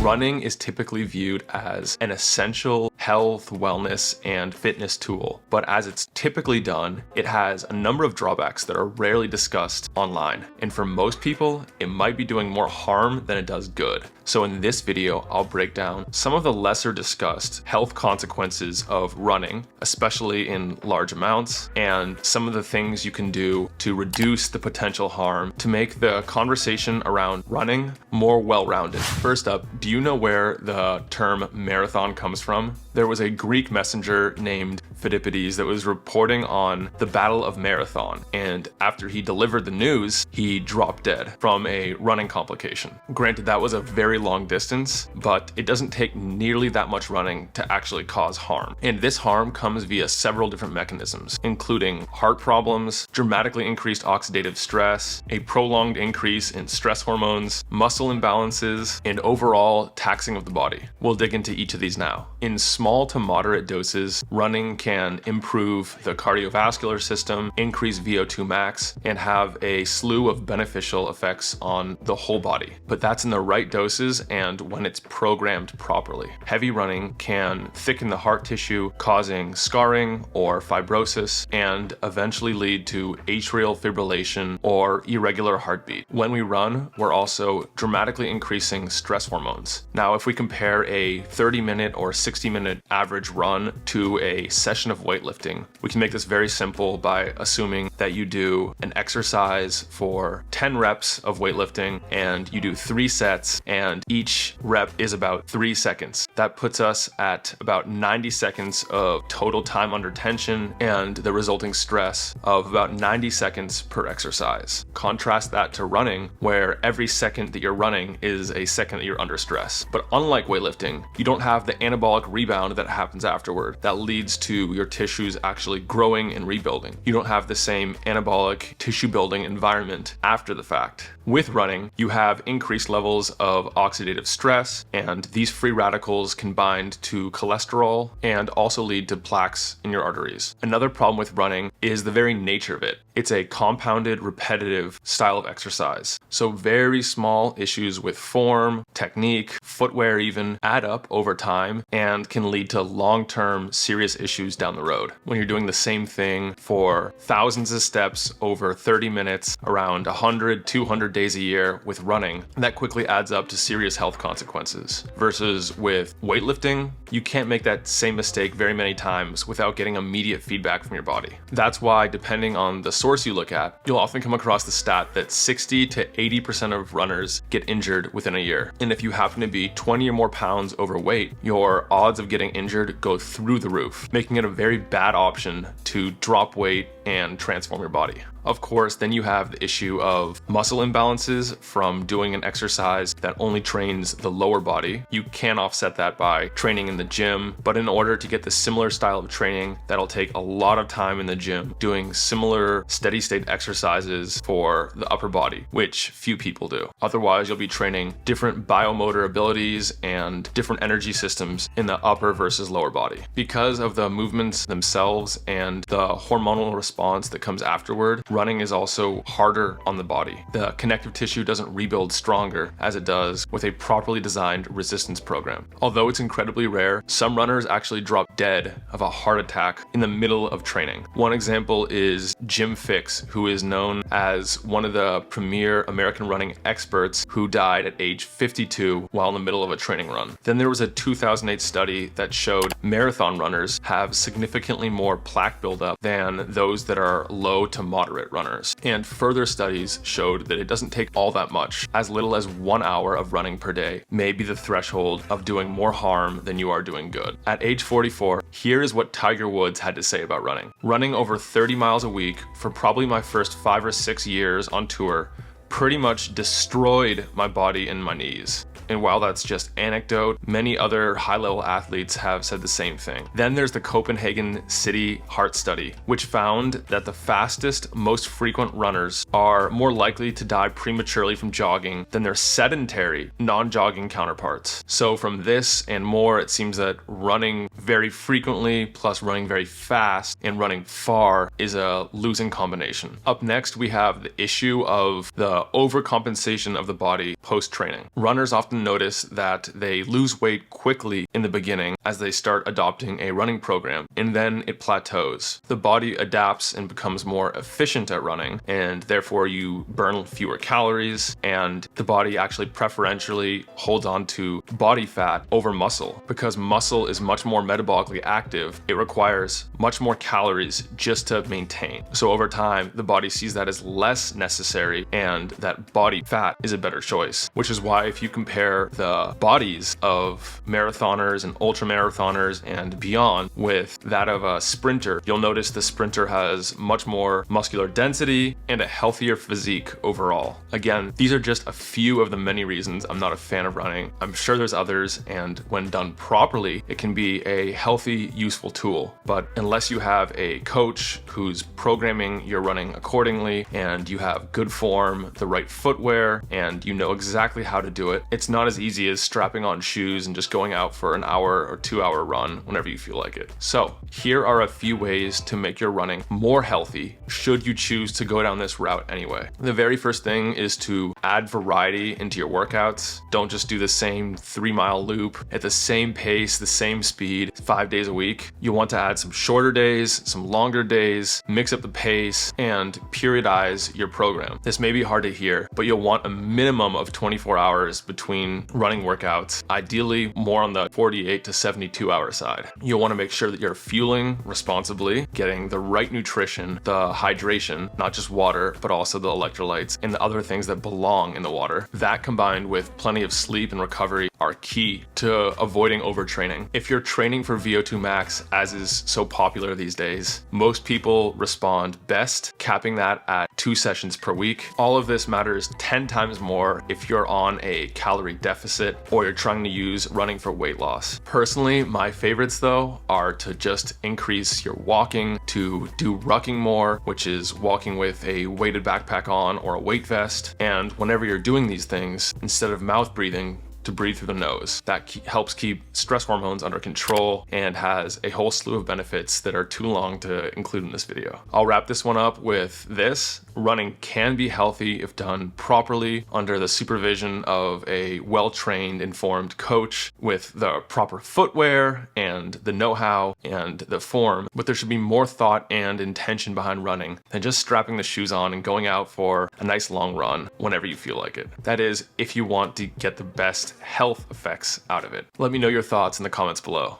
running is typically viewed as an essential health, wellness, and fitness tool. But as it's typically done, it has a number of drawbacks that are rarely discussed online. And for most people, it might be doing more harm than it does good. So in this video, I'll break down some of the lesser discussed health consequences of running, especially in large amounts, and some of the things you can do to reduce the potential harm to make the conversation around running more well-rounded. First up, do you know where the term marathon comes from? There was a Greek messenger named Phidippides that was reporting on the Battle of Marathon, and after he delivered the news, he dropped dead from a running complication. Granted, that was a very long distance, but it doesn't take nearly that much running to actually cause harm. And this harm comes via several different mechanisms, including heart problems, dramatically increased oxidative stress, a prolonged increase in stress hormones, muscle imbalances, and overall taxing of the body. We'll dig into each of these now. In small to moderate doses, running can improve the cardiovascular system, increase VO2 max, and have a slew of beneficial effects on the whole body. But that's in the right doses and when it's programmed properly. Heavy running can thicken the heart tissue, causing scarring or fibrosis, and eventually lead to atrial fibrillation or irregular heartbeat. When we run, we're also dramatically increasing stress hormones. Now, if we compare a 30-minute or 60-minute average run to a session of weightlifting, we can make this very simple by assuming that you do an exercise for 10 reps of weightlifting and you do 3 sets, and each rep is about 3 seconds. That puts us at about 90 seconds of total time under tension and the resulting stress of about 90 seconds per exercise. Contrast that to running, where every second that you're running is a second that you're under stress. But unlike weightlifting, you don't have the anabolic rebound that happens afterward that leads to your tissues actually growing and rebuilding. You don't have the same anabolic tissue building environment after the fact. With running, you have increased levels of oxidative stress, and these free radicals can bind to cholesterol and also lead to plaques in your arteries. Another problem with running is the very nature of it. It's a compounded, repetitive style of exercise. So very small issues with form, technique, footwear even add up over time and can lead to long-term serious issues down the road. When you're doing the same thing for thousands of steps over 30 minutes, around 100, 200 days a year with running, that quickly adds up to serious health consequences. Versus with weightlifting, you can't make that same mistake very many times without getting immediate feedback from your body. That's why, depending on the source you look at, you'll often come across the stat that 60 to 80% of runners get injured within a year. And if you happen to be 20 or more pounds overweight, your odds of getting injured go through the roof, making it a very bad option to drop weight and transform your body. Of course, then you have the issue of muscle imbalances from doing an exercise that only trains the lower body. You can offset that by training in the gym, but in order to get the similar style of training, that'll take a lot of time in the gym doing similar steady state exercises for the upper body, which few people do. Otherwise, you'll be training different biomotor abilities and different energy systems in the upper versus lower body. Because of the movements themselves and the hormonal response that comes afterward, running is also harder on the body. The connective tissue doesn't rebuild stronger as it does with a properly designed resistance program. Although it's incredibly rare, some runners actually drop dead of a heart attack in the middle of training. One example is Jim Fixx, who is known as one of the premier American running experts, who died at age 52 while in the middle of a training run. Then there was a 2008 study that showed marathon runners have significantly more plaque buildup than those that are low to moderate runners. And further studies showed that it doesn't take all that much. As little as 1 hour of running per day may be the threshold of doing more harm than you are doing good. At age 44, here is what Tiger Woods had to say about running. Running over 30 miles a week for probably my first 5 or 6 years on tour pretty much destroyed my body and my knees. And while that's just anecdote, many other high-level athletes have said the same thing. Then there's the Copenhagen City Heart Study, which found that the fastest, most frequent runners are more likely to die prematurely from jogging than their sedentary, non-jogging counterparts. So from this and more, it seems that running very frequently, plus running very fast and running far is a losing combination. Up next, we have the issue of the overcompensation of the body post-training. Runners often often notice that they lose weight quickly in the beginning as they start adopting a running program, and then it plateaus. The body adapts and becomes more efficient at running, and therefore you burn fewer calories, and the body actually preferentially holds on to body fat over muscle. Because muscle is much more metabolically active, it requires much more calories just to maintain. So over time, the body sees that as less necessary, and that body fat is a better choice. Which is why if you compare the bodies of marathoners and ultra marathoners and beyond with that of a sprinter, you'll notice the sprinter has much more muscular density and a healthier physique overall. Again, these are just a few of the many reasons I'm not a fan of running. I'm sure there's others, and when done properly, it can be a healthy, useful tool. But unless you have a coach who's programming your running accordingly, and you have good form, the right footwear, and you know exactly how to do it, it's not as easy as strapping on shoes and just going out for an hour or 2 hour run whenever you feel like it. So here are a few ways to make your running more healthy should you choose to go down this route anyway. The very first thing is to add variety into your workouts. Don't just do the same 3-mile loop at the same pace, the same speed, 5 days a week. You want to add some shorter days, some longer days, mix up the pace, and periodize your program. This may be hard to hear, but you'll want a minimum of 24 hours between running workouts, ideally more on the 48 to 72 hour side. You'll want to make sure that you're fueling responsibly, getting the right nutrition, the hydration, not just water, but also the electrolytes and the other things that belong in the water. That combined with plenty of sleep and recovery are key to avoiding overtraining. If you're training for VO2 max, as is so popular these days, most people respond best capping that at 2 sessions per week. All of this matters 10 times more if you're on a calorie deficit or you're trying to use running for weight loss. Personally, my favorites though are to just increase your walking, to do rucking more, which is walking with a weighted backpack on or a weight vest. And whenever you're doing these things, instead of mouth breathing, to breathe through the nose. That helps keep stress hormones under control and has a whole slew of benefits that are too long to include in this video. I'll wrap this one up with this. Running can be healthy if done properly under the supervision of a well-trained, informed coach with the proper footwear and the know-how and the form, but there should be more thought and intention behind running than just strapping the shoes on and going out for a nice long run whenever you feel like it. That is, if you want to get the best health effects out of it. Let me know your thoughts in the comments below.